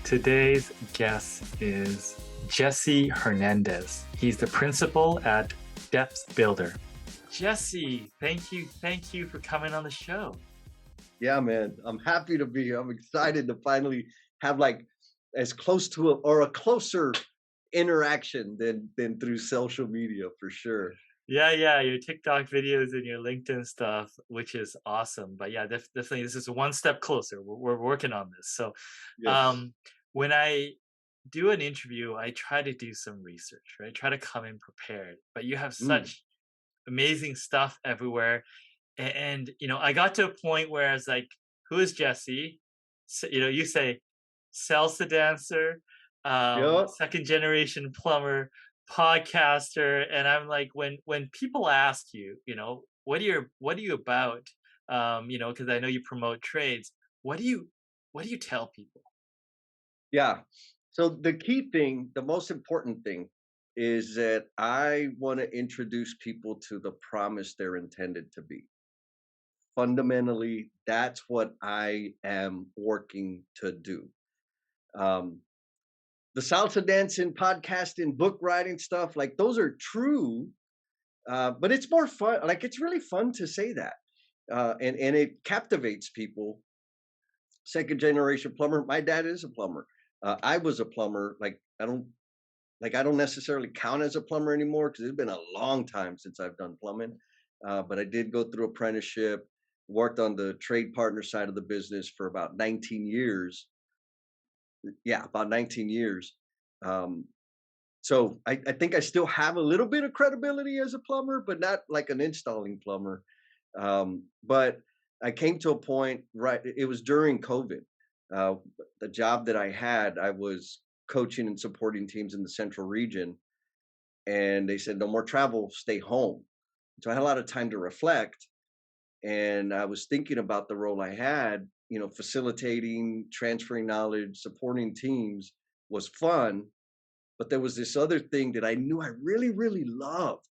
Today's guest is Jesse Hernandez. He's the principal at Depth Builder. Jesse, thank you for coming on the show. Yeah, man, I'm happy to be here. I'm excited to finally have like as close to a closer interaction than through social media for sure. Yeah, your TikTok videos and your LinkedIn stuff, which is awesome. But yeah, definitely, this is one step closer. We're working on this. So, Yes. um, when I do an interview, I try to do some research, right? Try to come in prepared. But you have Mm. such amazing stuff everywhere. And I got to a point where I was like, who is Jesse? So, you say salsa dancer, Yeah. second generation plumber, podcaster, and I'm like, when people ask you, what are you about? Because I know you promote trades. What do you tell people? Yeah. So the key thing, the most important thing is that I want to introduce people to the promise they're intended to be. Fundamentally, that's what I am working to do. Um, the salsa dancing, podcasting, book writing stuff, like those are true, but it's more fun. Like it's really fun to say that, and it captivates people. Second generation plumber. My dad is a plumber. I was a plumber. I don't necessarily count as a plumber anymore because it's been a long time since I've done plumbing. But I did go through apprenticeship, worked on the trade partner side of the business for about 19 years. Yeah, about 19 years. Um, So I think I still have a little bit of credibility as a plumber, but not like an installing plumber. But I came to a point, right? It was during COVID. Uh, the job that I had, I was coaching and supporting teams in the central region, and they said no more travel, stay home. So I had a lot of time to reflect, and I was thinking about the role I had. Facilitating, transferring knowledge, supporting teams was fun, but there was this other thing that I knew I really, really loved.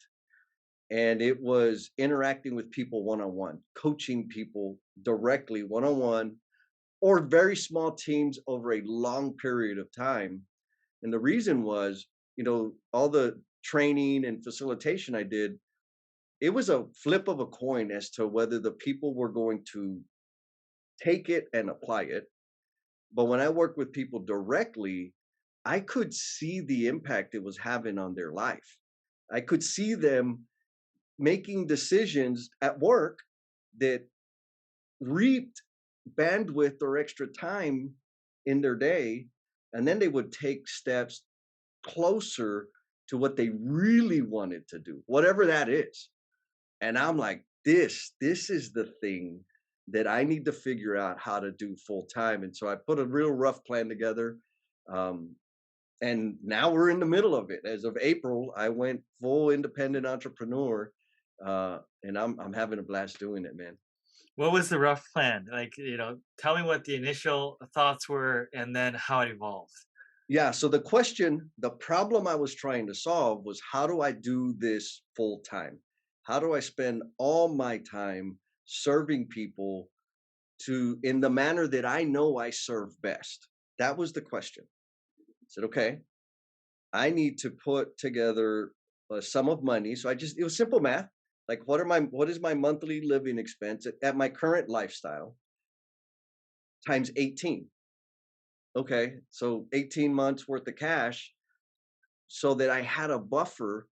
And it was interacting with people one on one, coaching people directly one on one, or very small teams over a long period of time. And the reason was, all the training and facilitation I did, it was a flip of a coin as to whether the people were going to take it and apply it. But when I worked with people directly, I could see the impact it was having on their life. I could see them making decisions at work that reaped bandwidth or extra time in their day. And then they would take steps closer to what they really wanted to do, whatever that is. And I'm like, this is the thing that I need to figure out how to do full time. And so I put a real rough plan together. Um, and now we're in the middle of it. As of April, I went full independent entrepreneur, and I'm having a blast doing it, man. What was the rough plan? Like, tell me what the initial thoughts were and then how it evolved. Yeah. So the problem I was trying to solve was how do I do this full time? How do I spend all my time serving people to in the manner that I know I serve best? That was the question. I said, okay, I need to put together a sum of money. So it was simple math. Like, what is my monthly living expense at my current lifestyle times 18? Okay. So 18 months worth of cash so that I had a buffer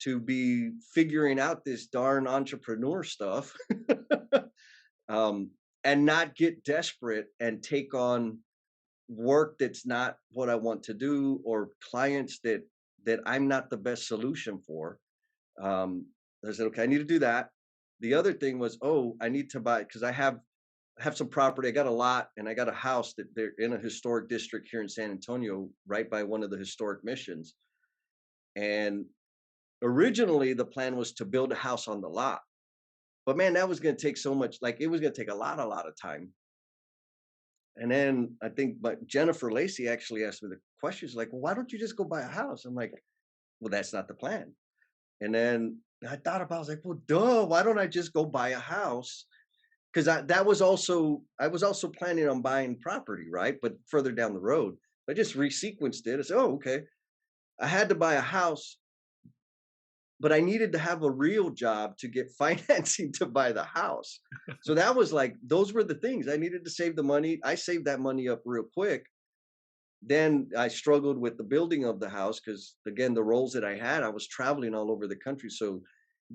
to be figuring out this darn entrepreneur stuff, um, and not get desperate and take on work that's not what I want to do or clients that I'm not the best solution for. Um, I said, okay, I need to do that. The other thing was, oh, I need to buy because I have some property. I got a lot and I got a house that they're in a historic district here in San Antonio, right by one of the historic missions. And originally the plan was to build a house on the lot. But man, that was going to take so much, like it was going to take a lot of time. And then I think, but Jennifer Lacey actually asked me the question. She's like, well, why don't you just go buy a house? I'm like, well, that's not the plan. And then I thought about, I was like, well, duh, why don't I just go buy a house? Because I was also planning on buying property, right? But further down the road. I just resequenced it. I said, oh, okay. I had to buy a house, but I needed to have a real job to get financing to buy the house. So that was like, those were the things I needed to save the money. I saved that money up real quick. Then I struggled with the building of the house because, again, the roles that I had, I was traveling all over the country. So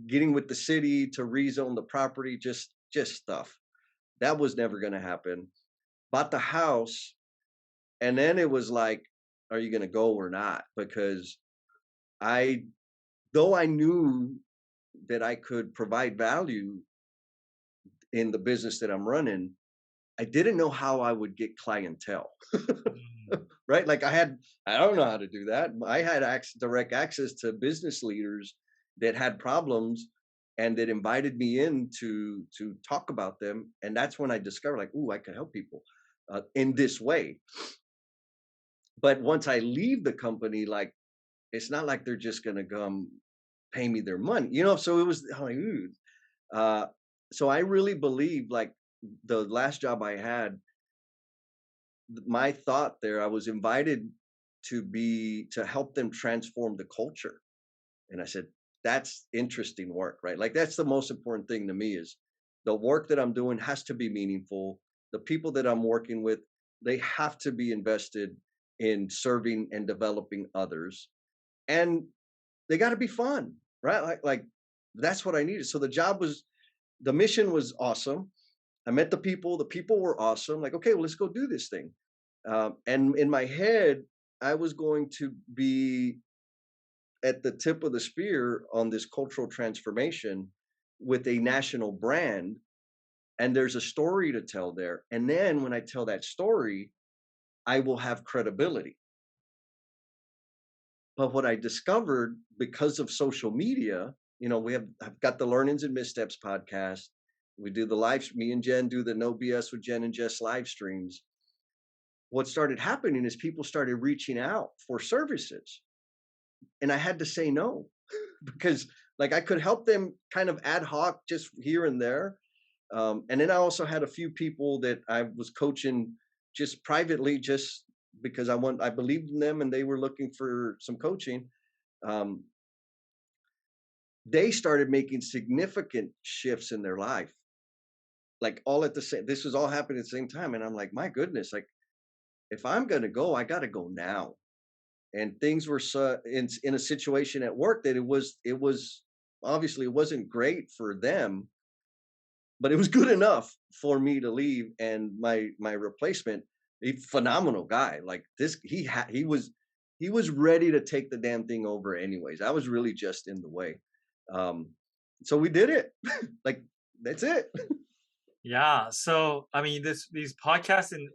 getting with the city to rezone the property, just stuff that was never going to happen. Bought the house, and then it was like, are you going to go or not? Because I, though I knew that I could provide value in the business that I'm running, I didn't know how I would get clientele. Mm, Right? Like I don't know how to do that. I had direct access to business leaders that had problems and that invited me in to talk about them. And that's when I discovered, like, ooh, I can help people in this way. But once I leave the company, like, it's not like they're just going to come pay me their money, So it was I'm like, ooh. Uh, so I really believe, like, the last job I had, my thought there, I was invited to help them transform the culture. And I said, that's interesting work, right? Like, that's the most important thing to me, is the work that I'm doing has to be meaningful. The people that I'm working with, they have to be invested in serving and developing others. And they got to be fun, right? Like that's what I needed. So the mission was awesome. I met the people were awesome. Like, okay, well, let's go do this thing. And in my head, I was going to be at the tip of the spear on this cultural transformation with a national brand. And there's a story to tell there. And then when I tell that story, I will have credibility. But what I discovered, because of social media, I've got the Learnings and Missteps podcast. We do the live, me and Jen do the No BS with Jen and Jess live streams. What started happening is people started reaching out for services, and I had to say no because, like, I could help them kind of ad hoc just here and there. And then I also had a few people that I was coaching just privately, just because I believed in them and they were looking for some coaching. Um, they started making significant shifts in their life, like, all at the same. This was all happening at the same time, and I'm like, my goodness, like, if I'm gonna go, I got to go now. And things were in a situation at work that it was obviously, it wasn't great for them, but it was good enough for me to leave. And my replacement, a phenomenal guy, like this, he was ready to take the damn thing over anyways. I was really just in the way. um so we did it. Like, that's it. yeah. So, I mean, these podcasts and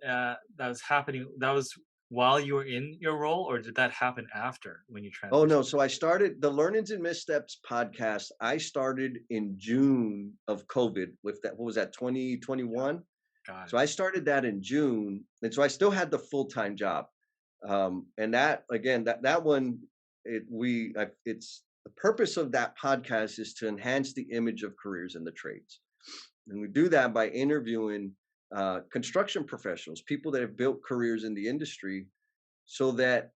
that was happening. That was while you were in your role, or did that happen after when you Oh, transitioned? no. So I started the Learnings and Missteps podcast. I started in June of COVID with that. What was that, Yeah, 2021? got So it. I started that in June. And so I still had the full-time job. And that, again, that one, it's the purpose of that podcast is to enhance the image of careers in the trades. And we do that by interviewing construction professionals, people that have built careers in the industry, so that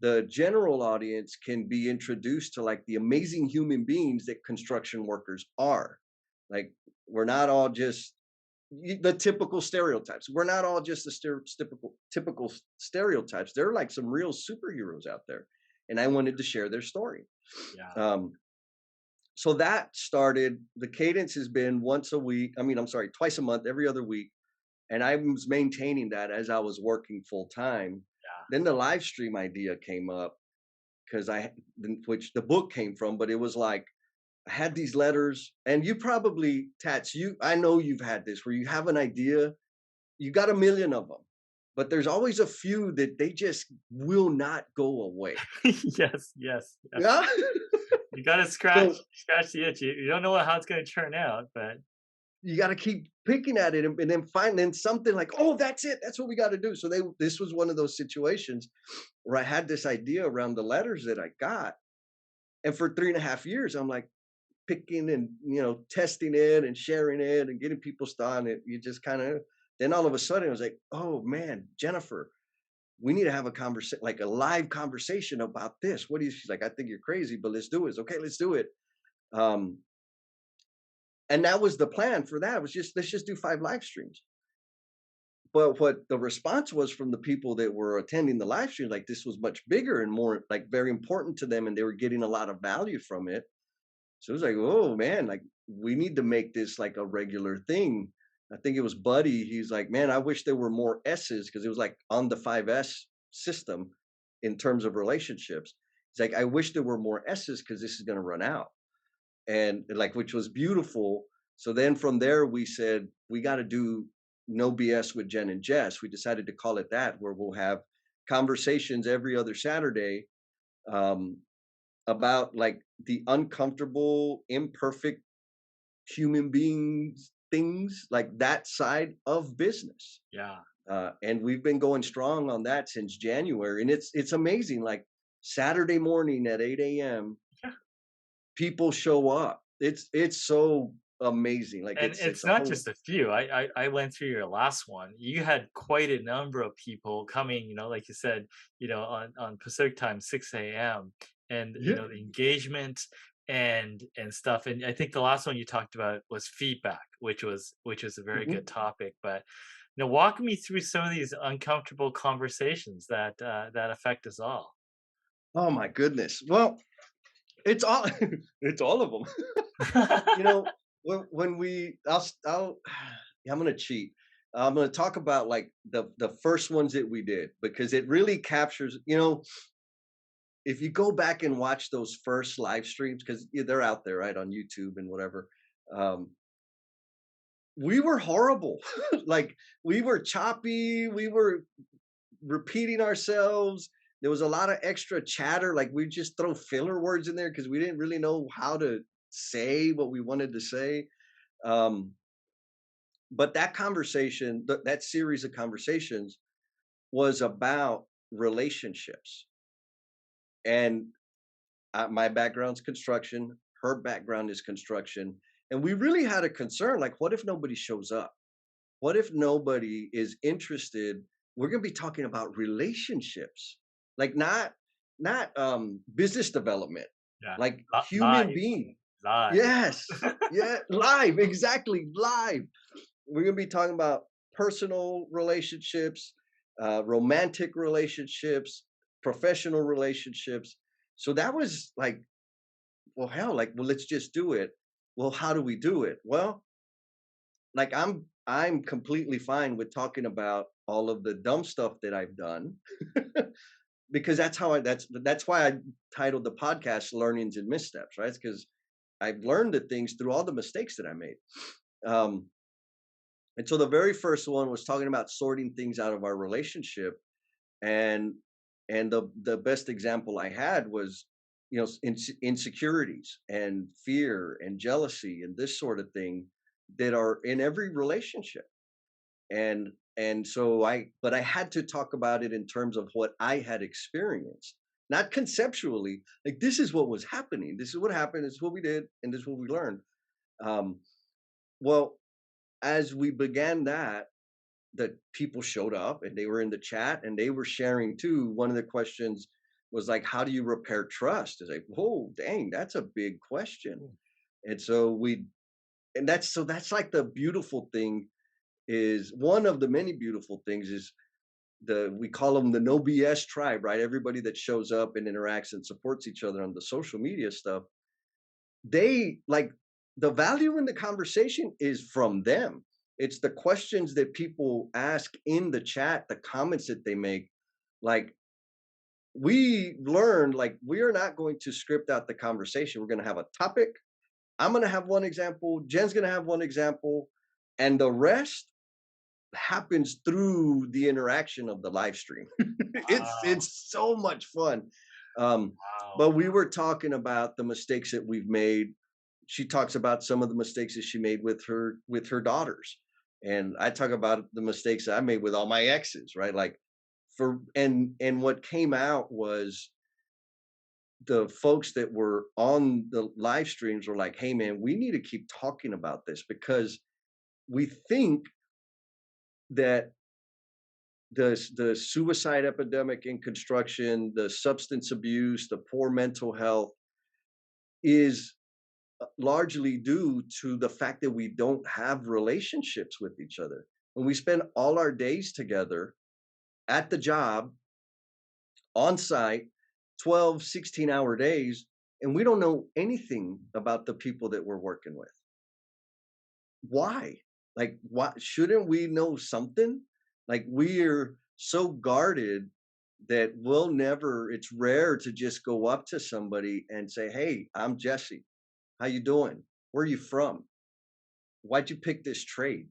the general audience can be introduced to, like, the amazing human beings that construction workers are. Like, we're not all just the typical stereotypes. We're not all just the typical stereotypes. They're like some real superheroes out there, and I wanted to share their story. Yeah. Um, so that started. The cadence has been once a week. I mean, I'm sorry, twice a month, every other week, and I was maintaining that as I was working full time. Yeah. Then the live stream idea came up, because which the book came from, but it was like, I had these letters, and you probably, Tats, I know you've had this, where you have an idea, you got a million of them, but there's always a few that they just will not go away. Yes, yes, yes. Yeah. You gotta So scratch the itch. You don't know how it's gonna turn out, but you got to keep picking at it, and then finding something like, oh, that's it. That's what we got to do. So this was one of those situations where I had this idea around the letters that I got. And for 3.5 years, I'm like, picking and testing it and sharing it and getting people started. You just kind of, then all of a sudden it was like, oh man, Jennifer, we need to have a conversation, like a live conversation about this. What do you, she's like, I think you're crazy, but let's do it. It's okay, let's do it. Um, and that was the plan for that. It was just, let's just do 5 live streams. But what the response was from the people that were attending the live stream, like this was much bigger and more like very important to them, and they were getting a lot of value from it. So it was like, oh man, like we need to make this like a regular thing. I think it was Buddy. He's like, man, I wish there were more S's because it was like on the 5S system in terms of relationships. He's like, I wish there were more S's because this is going to run out. And like, which was beautiful. So then from there, we said, we got to do no BS with Jen and Jess. We decided to call it that, where we'll have conversations every other Saturday, um, about like the uncomfortable, imperfect human beings things, like that side of business. Yeah. And we've been going strong on that since January, and it's amazing. Like Saturday morning at 8 a.m., Yeah. people show up. It's so amazing. Like And it's it's a not whole. just a few. I went through your last one. You had quite a number of people coming, like you said, on Pacific time, 6 a.m. And Yeah. the engagement and stuff. And I think the last one you talked about was feedback, which was a very good Mhm. topic. But walk me through some of these uncomfortable conversations that affect us all. Oh my goodness. Well, it's all it's all of them. You know, when I'll yeah, I'm gonna cheat. I'm gonna talk about like the first ones that we did, because it really captures. If you go back and watch those first live streams, because they're out there, right, on YouTube and whatever. Um, we were horrible. Like we were choppy. We were repeating ourselves. There was a lot of extra chatter. Like we just throw filler words in there because we didn't really know how to say what we wanted to say. Um, but that conversation, that series of conversations was about relationships. And my background's construction, her background is construction. And we really had a concern, like, what if nobody shows up? What if nobody is interested? We're going to be talking about relationships, like not business development, Yeah. like human Live, being. live. Yes. Yeah, live, exactly, live. We're going to be talking about personal relationships, romantic relationships, professional relationships. So that was like, well, hell, like, well, let's just do it. Well, how do we do it? Well, like I'm completely fine with talking about all of the dumb stuff that I've done, because that's why I titled the podcast Learnings and Missteps, right? It's because I've learned the things through all the mistakes that I made. Um, and so the very first one was talking about sorting things out of our relationship, and the best example I had was, insecurities and fear and jealousy and this sort of thing that are in every relationship. And so I had to talk about it in terms of what I had experienced, not conceptually, like this is what was happening, this is what happened, this is what we did, and this is what we learned. um well, as we began that people showed up and they were in the chat and they were sharing too. One of the questions was like, how do you repair trust? It's like, whoa, dang, that's a big question. And so that's like the beautiful thing, is one of the many beautiful things is we call them the no BS tribe, right? Everybody that shows up and interacts and supports each other on the social media stuff, they like, the value in the conversation is from them. It's the questions that people ask in the chat, the comments that they make. Like, we learned, like, we are not going to script out the conversation. We're going to have a topic. I'm going to have one example. Jen's going to have one example. And the rest happens through the interaction of the live stream. it's Wow. it's so much fun. Um, Wow. but we were talking about the mistakes that we've made. She talks about some of the mistakes that she made with her daughters, and I talk about the mistakes that I made with all my exes, right? Like, and what came out was the folks that were on the live streams were like, hey man, we need to keep talking about this, because we think that the suicide epidemic in construction, the substance abuse, the poor mental health is largely due to the fact that we don't have relationships with each other. When we spend all our days together at the job, on site, 12, 16-hour days, and we don't know anything about the people that we're working with. Why? Like, why shouldn't we know something? Like, we're so guarded that we'll never, it's rare to just go up to somebody and say, "Hey, I'm Jesse. How you doing? Where are you from? Why'd you pick this trade?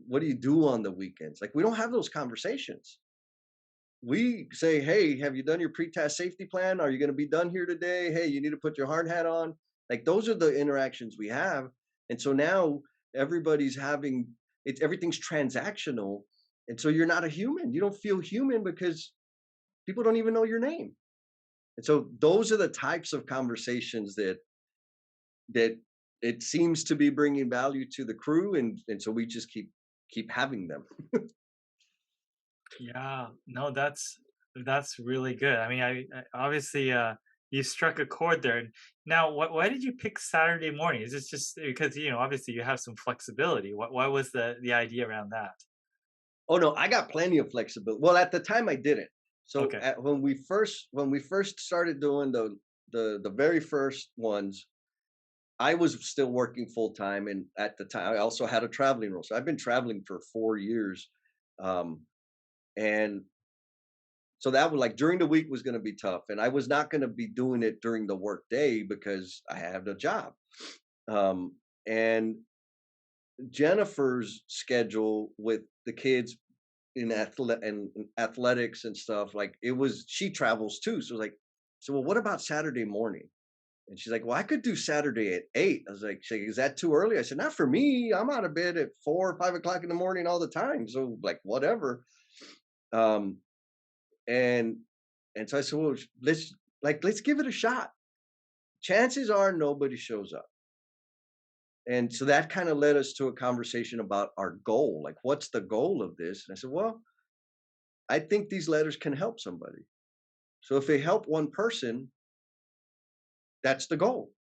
What do you do on the weekends?" Like, we don't have those conversations. We say, "Hey, have you done your pre-task safety plan? Are you going to be done here today? Hey, you need to put your hard hat on." Like, those are the interactions we have. And so now everybody's having it's everything's transactional. And so you're not a human. You don't feel human because people don't even know your name. And so those are the types of conversations that it seems to be bringing value to the crew, and so we just keep having them. Yeah, no, that's really good. I mean, I obviously you struck a chord there. Now, why did you pick Saturday morning? Is this just because obviously you have some flexibility? Why was the idea around that? Oh no, I got plenty of flexibility. Well, at the time I didn't. So Okay, when we first started doing the very first ones, I was still working full time, and at the time I also had a traveling role. So I've been traveling for 4 years, um, and so that was like during the week was going to be tough, and I was not going to be doing it during the work day because I have a job. And Jennifer's schedule with the kids in athletics and stuff, like it was she travels too. So it was like, so well, what about Saturday morning? And she's like, "Well, I could do Saturday at 8." I was like, she's like, "Is that too early?" I said, "Not for me. I'm out of bed at 4 or 5 o'clock in the morning all the time. So like whatever." Um, and and so I said, "Well, let's give it a shot. Chances are nobody shows up." And so that kind of led us to a conversation about our goal. Like, what's the goal of this? And I said, "Well, I think these letters can help somebody. So if they help one person, that's the goal."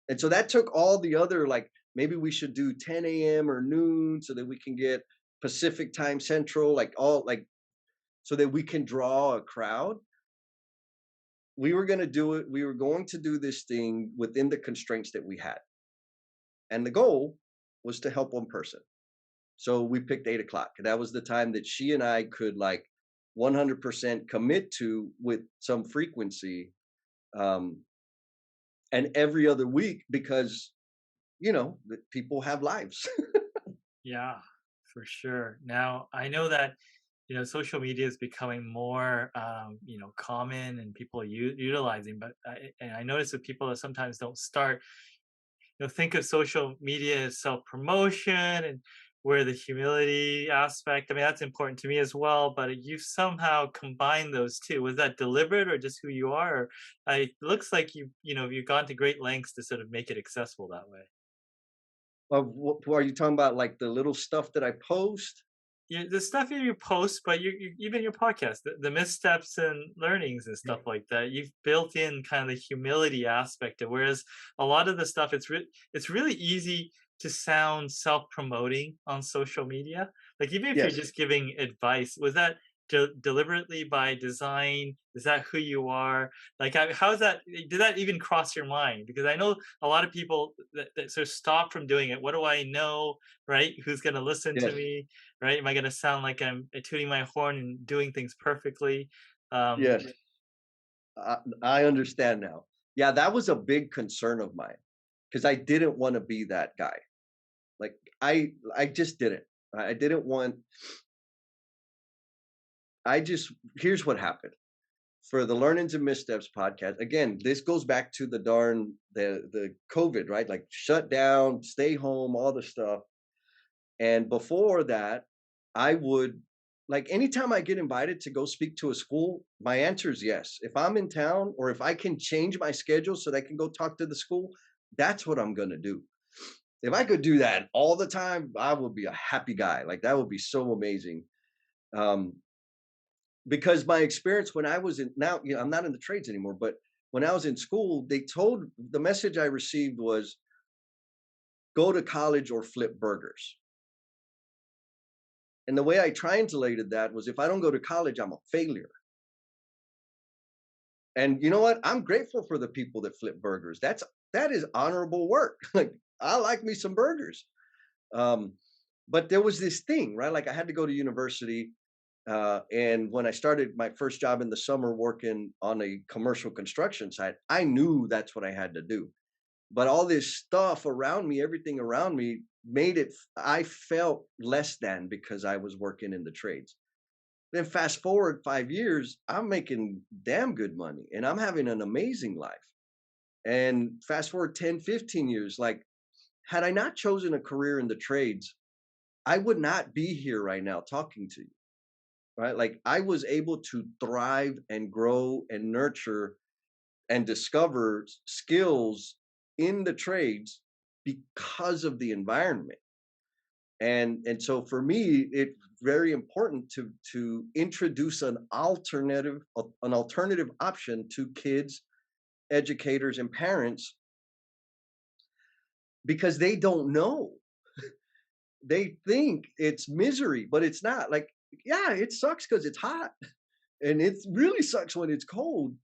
And so that took all the other, like, maybe we should do 10 a.m. or noon so that we can get Pacific time central, like all like so that we can draw a crowd. We were going to do it. We were going to do this thing within the constraints that we had. And the goal was to help one person. So we picked 8 o'clock. And that was the time that she and I could like 100% commit to with some frequency. Um, and every other week because, people have lives. yeah, for sure. Now I know that social media is becoming more common and people are utilizing, but I notice that people that sometimes don't start think of social media as self-promotion and where the humility aspect, I mean, that's important to me as well, but you've somehow combined those two. Was that deliberate or just who you are? Or, it looks like you've gone to great lengths to sort of make it accessible that way. Are you talking about like the little stuff that I post? The stuff in your posts, but even your podcast, the missteps and learnings and stuff like that, you've built in kind of the humility aspect of. Whereas a lot of the stuff, it's really easy to sound self-promoting on social media. Like even if you're Yes. just giving advice, was that deliberately by design? Is that who you are? Like how is that? Did that even cross your mind? Because I know a lot of people that sort of stop from doing it. What do I know? Right? Who's going to listen to Yes. me? Right? Am I gonna sound like I'm tooting my horn and doing things perfectly? Yes. I understand now. Yeah, that was a big concern of mine because I didn't want to be that guy. Like I just didn't. I didn't want I just here's what happened. For the Learnings and Missteps podcast, again, this goes back to the COVID, right? Like shut down, stay home, all the stuff. And before that, I would like anytime I get invited to go speak to a school, my answer is yes. If I'm in town or if I can change my schedule so that I can go talk to the school, that's what I'm going to do. If I could do that all the time, I would be a happy guy. Like that would be so amazing. Um, because my experience when I was in now, I'm not in the trades anymore, but when I was in school, the message I received was go to college or flip burgers. And the way I translated that was if I don't go to college, I'm a failure. And you know what? I'm grateful for the people that flip burgers. That is honorable work. Like I like me some burgers. Um, but there was this thing, right? Like I had to go to university. And when I started my first job in the summer working on a commercial construction site, I knew that's what I had to do. But all this stuff around me, everything around me I felt less than because I was working in the trades. Then fast forward 5 years, I'm making damn good money and I'm having an amazing life. And fast forward 10, 15 years, like had I not chosen a career in the trades, I would not be here right now talking to you. Right. Like I was able to thrive and grow and nurture and discover skills in the trades because of the environment. And so for me, it's very important to introduce an alternative option to kids, educators, and parents because they don't know. They think it's misery, but it's not. Like, yeah, it sucks because it's hot, and it really sucks when it's cold.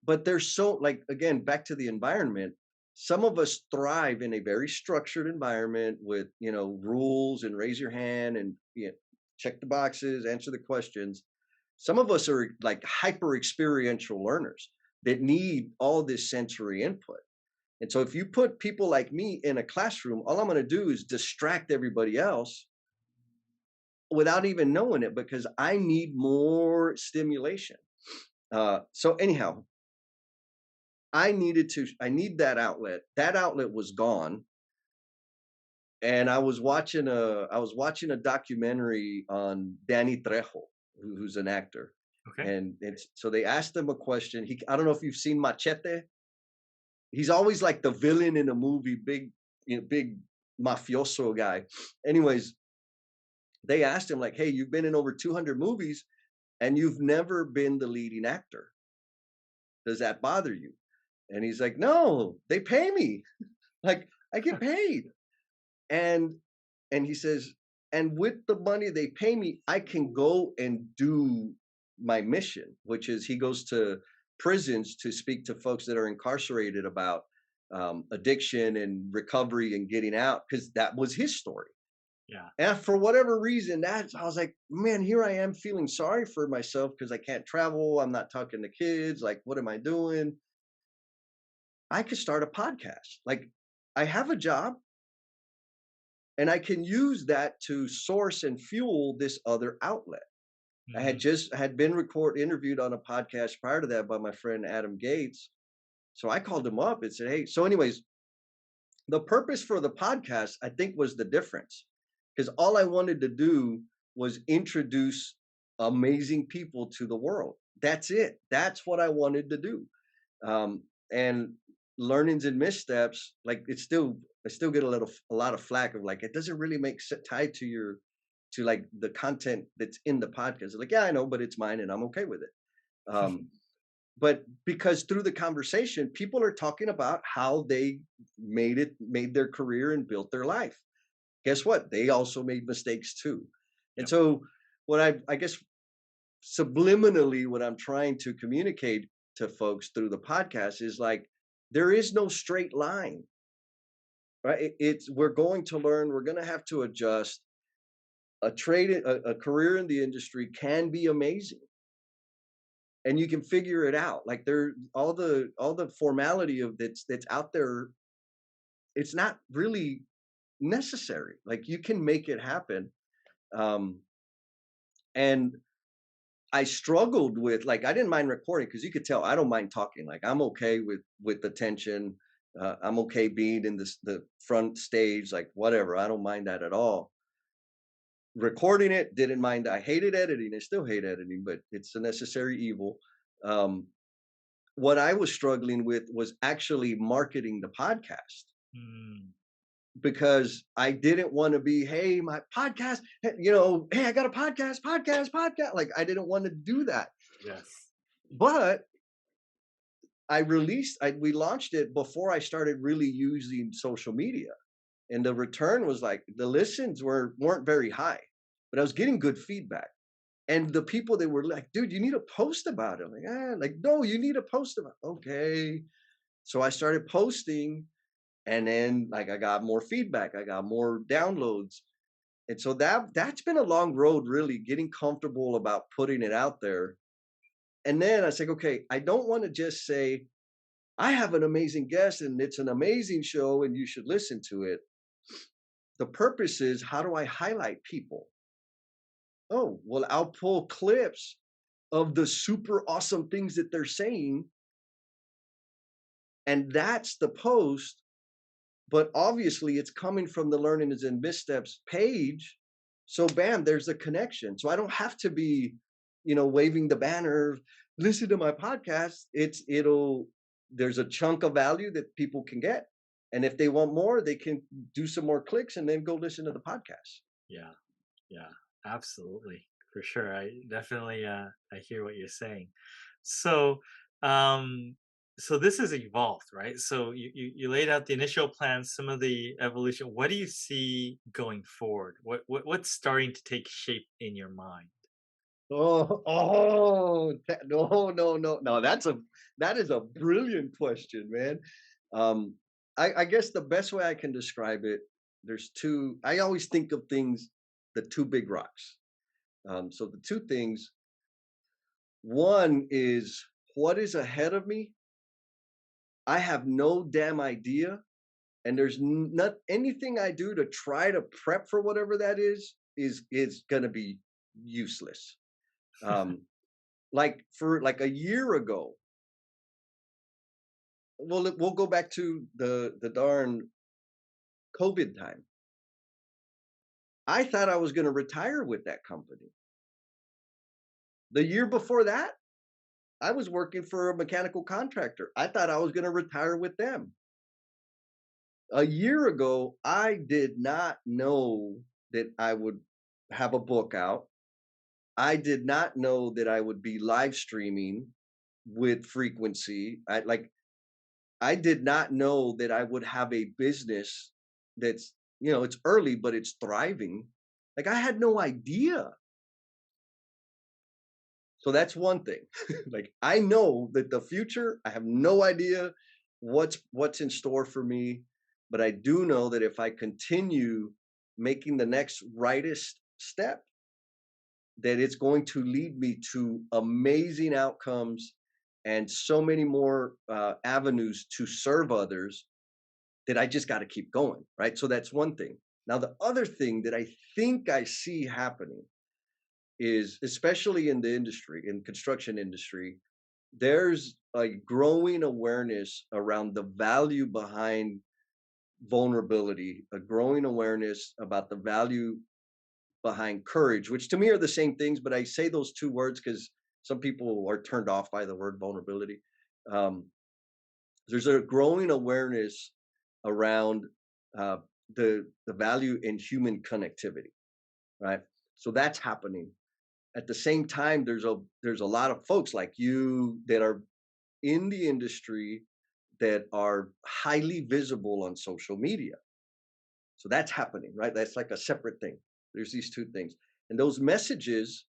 But there's so like again back to the environment. Some of us thrive in a very structured environment with rules and raise your hand and check the boxes, answer the questions. Some of us are like hyper experiential learners that need all this sensory input. And so if you put people like me in a classroom, all I'm going to do is distract everybody else without even knowing it because I need more stimulation. So anyhow, I need that outlet. That outlet was gone. And I was watching a documentary on Danny Trejo, who's an actor. Okay. And so they asked him a question. I don't know if you've seen Machete. He's always like the villain in a movie, big mafioso guy. Anyways, they asked him like, "Hey, you've been in over 200 movies and you've never been the leading actor. Does that bother you?" And he's like, "No, they pay me. Like I get paid." And he says, "And with the money they pay me, I can go and do my mission," which is he goes to prisons to speak to folks that are incarcerated about addiction and recovery and getting out, because that was his story. Yeah. And for whatever reason, I was like, man, here I am feeling sorry for myself because I can't travel. I'm not talking to kids. Like, what am I doing? I could start a podcast. Like, I have a job and I can use that to source and fuel this other outlet. Mhm. I had been interviewed on a podcast prior to that by my friend Adam Gates. So I called him up and said, "Hey," so anyways, the purpose for the podcast, I think, was the difference. Because all I wanted to do was introduce amazing people to the world. That's it. That's what I wanted to do. And learnings and missteps, like I still get a lot of flack of like, it doesn't really make tied to to like the content that's in the podcast. Like, yeah, I know, but it's mine and I'm okay with it. But because through the conversation, people are talking about how they made their career and built their life. Guess what? They also made mistakes too. And Yep. so what I guess subliminally what I'm trying to communicate to folks through the podcast is like there is no straight line, right? It's we're going to learn, we're going to have to adjust. A career in the industry can be amazing and you can figure it out. Like there all the formality of that's out there, it's not really necessary. Like you can make it happen. Um and I struggled with like I didn't mind recording because you could tell I don't mind talking. Like I'm okay with the tension. I'm okay being in the front stage, like whatever. I don't mind that at all. Recording it, didn't mind. I hated editing. I still hate editing, but it's a necessary evil. Um, what I was struggling with was actually marketing the podcast Mm. because I didn't want to be, hey, my podcast, hey, I got a podcast. Like I didn't want to do that. Yes. But we launched it before I started really using social media. And the return was like the listens weren't very high, but I was getting good feedback. And the people that were like, dude, you need to post about it. I'm like, like, no, you need to post about it. Okay. So I started posting, and then like I got more feedback, I got more downloads. And so that's been a long road, really getting comfortable about putting it out there. And then I said, okay, I don't want to just say, I have an amazing guest and it's an amazing show and you should listen to it. The purpose is, how do I highlight people? Oh, well, I'll pull clips of the super awesome things that they're saying. And that's the post. But obviously, it's coming from the Learnings and Missteps page. So, bam, there's a connection. So I don't have to be, waving the banner, listen to my podcast. There's a chunk of value that people can get. And if they want more, they can do some more clicks and then go listen to the podcast. Yeah. Yeah. Absolutely. For sure. I definitely I hear what you're saying. So um so this has evolved, right? So you laid out the initial plans, some of the evolution. What do you see going forward? What's starting to take shape in your mind? No, no, no, no. That is a brilliant question, man. Um, I guess the best way I can describe it, there's two. I always think of things, the two big rocks. So the two things, one is what is ahead of me. I have no damn idea, and there's not anything I do to try to prep for whatever that is going to be useless. Um, like for like a year ago, we'll go back to the darn COVID time. I thought I was going to retire with that company. The year before that, I was working for a mechanical contractor. I thought I was going to retire with them. A year ago, I did not know that I would have a book out. I did not know that I would be live streaming with frequency. I did not know that I would have a business that's, it's early, but it's thriving. Like I had no idea. So that's one thing. Like I know that the future, I have no idea what's in store for me, but I do know that if I continue making the next rightest step, that it's going to lead me to amazing outcomes and so many more avenues to serve others, that I just got to keep going, right? So that's one thing. Now, the other thing that I think I see happening is, especially in the industry, in construction industry, there's a growing awareness around the value behind vulnerability, a growing awareness about the value behind courage, which to me are the same things, but I say those two words because some people are turned off by the word vulnerability. Um, there's a growing awareness around uh, the value in human connectivity, right? So that's happening. At the same time, there's a lot of folks like you that are in the industry that are highly visible on social media. So that's happening, right? That's like a separate thing. There's these two things, and those messages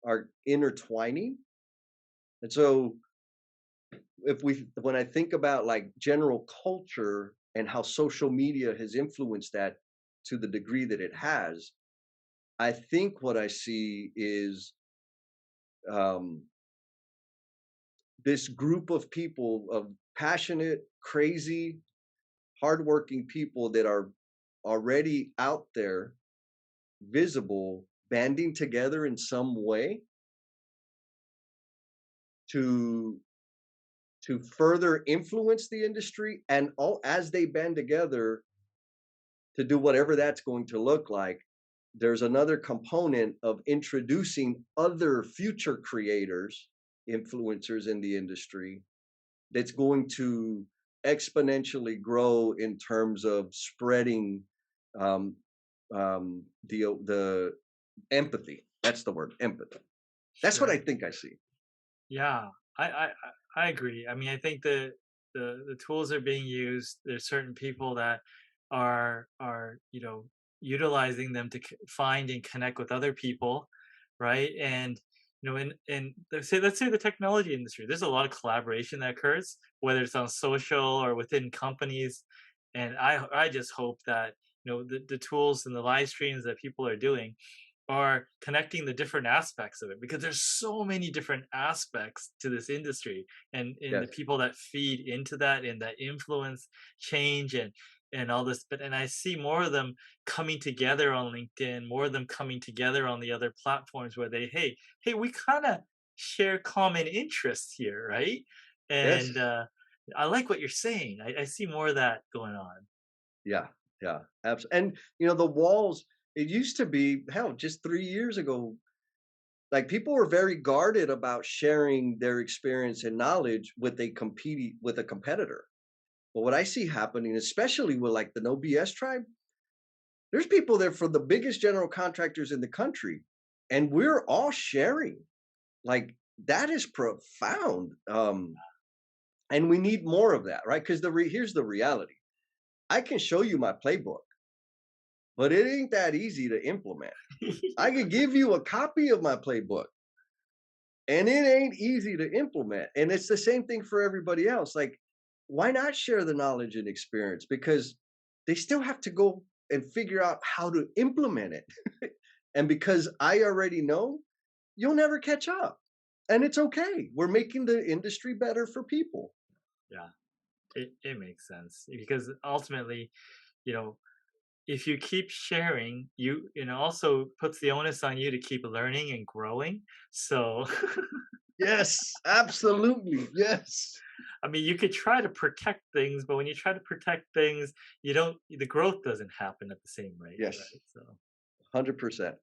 are intertwining. And so when I think about like general culture and how social media has influenced that to the degree that it has, I think what I see is um, this group of people, of passionate, crazy, hardworking people that are already out there, visible, banding together in some way to further influence the industry, and all as they band together to do whatever that's going to look like. There's another component of introducing other future creators, influencers in the industry, that's going to exponentially grow in terms of spreading um, the empathy. That's the word, empathy. That's what I Sure. think I see. Yeah, I I I agree. I mean, I think the tools are being used. There's certain people that are utilizing them to find and connect with other people, right? And in let's say the technology industry, there's a lot of collaboration that occurs, whether it's on social or within companies. And I just hope that the tools and the live streams that people are doing are connecting the different aspects of it, because there's so many different aspects to this industry, and in the Yes, people that feed into that and that influence change and all this. But and I see more of them coming together on LinkedIn, more of them coming together on the other platforms where they, hey, we kind of share common interests here, right? yes, And I like what you're saying. I see more of that going on. yeah, yeah, absolutely. And the walls. It used to be hell just 3 years ago. Like people were very guarded about sharing their experience and knowledge with a competitor. But what I see happening, especially with like the No BS tribe, there's people there from the biggest general contractors in the country, and we're all sharing. Like that is profound. And we need more of that, right? Because here's the reality: I can show you my playbook, but it ain't that easy to implement. I could give you a copy of my playbook, and it ain't easy to implement. And it's the same thing for everybody else. Like, why not share the knowledge and experience? Because they still have to go and figure out how to implement it. And because I already know, you'll never catch up. And it's okay. We're making the industry better for people. Yeah, it makes sense, because ultimately, you know, if you keep sharing, also puts the onus on you to keep learning and growing. So, Yes, absolutely. Yes. I mean, you could try to protect things, but when you try to protect things, the growth doesn't happen at the same rate, Yes. right? So, 100%.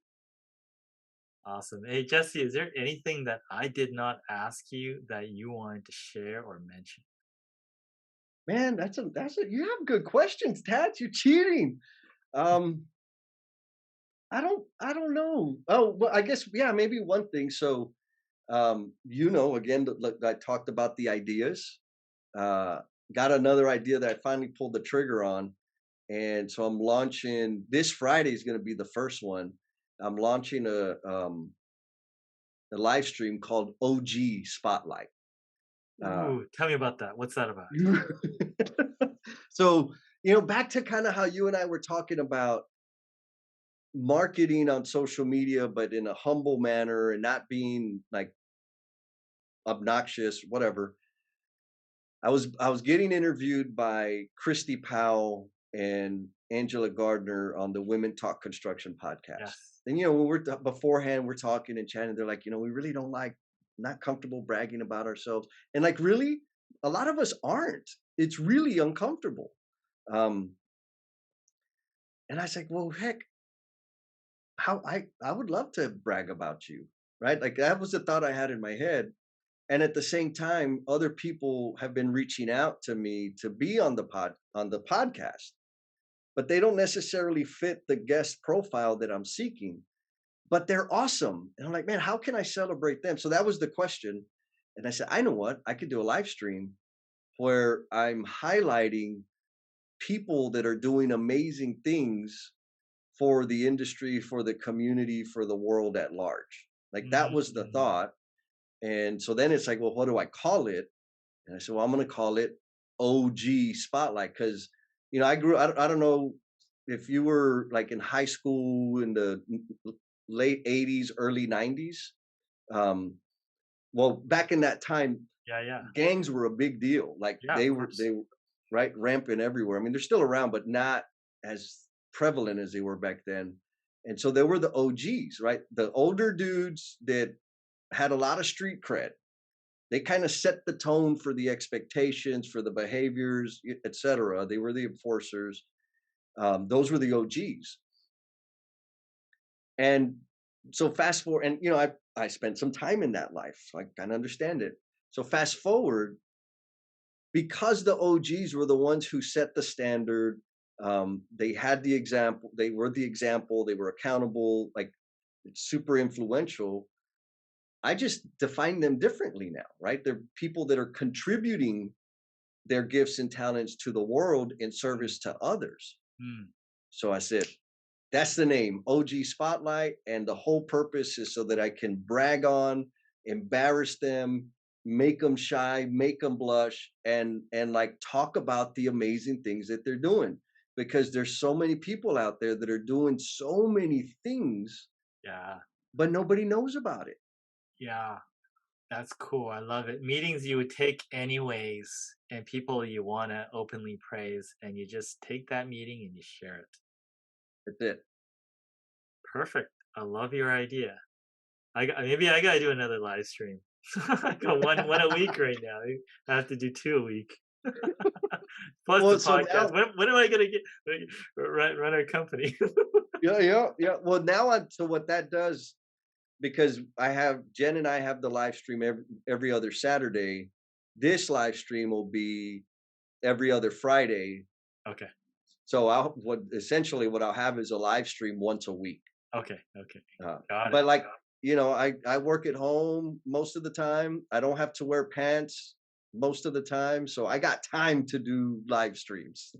awesome. Hey, Jesse, is there anything that I did not ask you that you wanted to share or mention? Man, you have good questions, Tats. You're cheating. Um, I don't know. Oh, well, I guess yeah, maybe one thing. So again, look, I talked about the ideas. Uh, got another idea that I finally pulled the trigger on, and so I'm launching this Friday is going to be the first one. I'm launching a live stream called OG Spotlight. Uh, Ooh, tell me about that. What's that about? so back to kind of how you and I were talking about marketing on social media, but in a humble manner and not being like obnoxious, whatever. I was getting interviewed by Christy Powell and Angela Gardner on the Women Talk Construction podcast. Yes. And when beforehand, we're talking and chatting. They're like, we really don't like, not comfortable bragging about ourselves, and like really, a lot of us aren't. It's really uncomfortable. Um, and I was like, well, heck, how I would love to brag about you, right? Like that was the thought I had in my head. And at the same time, other people have been reaching out to me to be on the podcast, but they don't necessarily fit the guest profile that I'm seeking. But they're awesome, and I'm like, man, how can I celebrate them? So that was the question, and I said, I know what, I could do a live stream where I'm highlighting people that are doing amazing things for the industry, for the community, for the world at large. Like that was the Mm, thought. And so then it's like, well, what do I call it? And I said, well, I'm going to call it OG Spotlight because, I don't know if you were like in high school in the late 80s, early 90s. Um, well, back in that time, yeah, yeah, gangs were a big deal. Like yeah. Of they course. were right rampant everywhere. I mean, they're still around, but not as prevalent as they were back then. And so there were the OGs, right? The older dudes that had a lot of street cred. They kind of set the tone for the expectations, for the behaviors, etc. They were the enforcers. Those were the OGs. And so fast forward, and I spent some time in that life, so I kind of understand it. So fast forward, because the OGs were the ones who set the standard, They had the example. They were the example. They were accountable. Like super influential. I just define them differently now, right? They're people that are contributing their gifts and talents to the world in Mm, service to others. mm. So I said, that's the name, OG Spotlight. And the whole purpose is so that I can brag on, embarrass them, make them shy, make them blush, and like talk about the amazing things that they're doing. Because there's so many people out there that are doing so many things, Yeah, but nobody knows about it. yeah, that's cool. I love it. Meetings you would take anyways, and people you want to openly praise, and you just take that meeting and you share it. That's it. Perfect. I love your idea. Maybe I gotta do another live stream. I got one a week right now. I have to do 2 a week. Plus the Well, so podcast. now, When am I gonna get run our company? yeah, yeah, yeah. Well, now I so what that does, because I have Jen and I have the live stream every other Saturday. This live stream will be every other Friday. Okay. So I'll what essentially what I'll have is a live stream once a week. Okay. Okay. Got it. But like I work at home most of the time. I don't have to wear pants most of the time, so I got time to do live streams.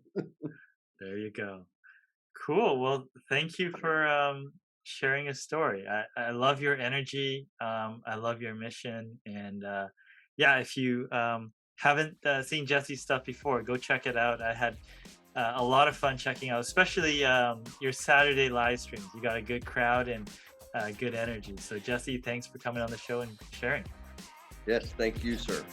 There you go. Cool. Well, thank you for sharing a story. I love your energy. I love your mission. And yeah, if you haven't seen Jesse's stuff before, go check it out. I had a lot of fun checking out, especially your Saturday live streams. You got a good crowd and good energy. So, Jesse, thanks for coming on the show and sharing. Yes, thank you, sir.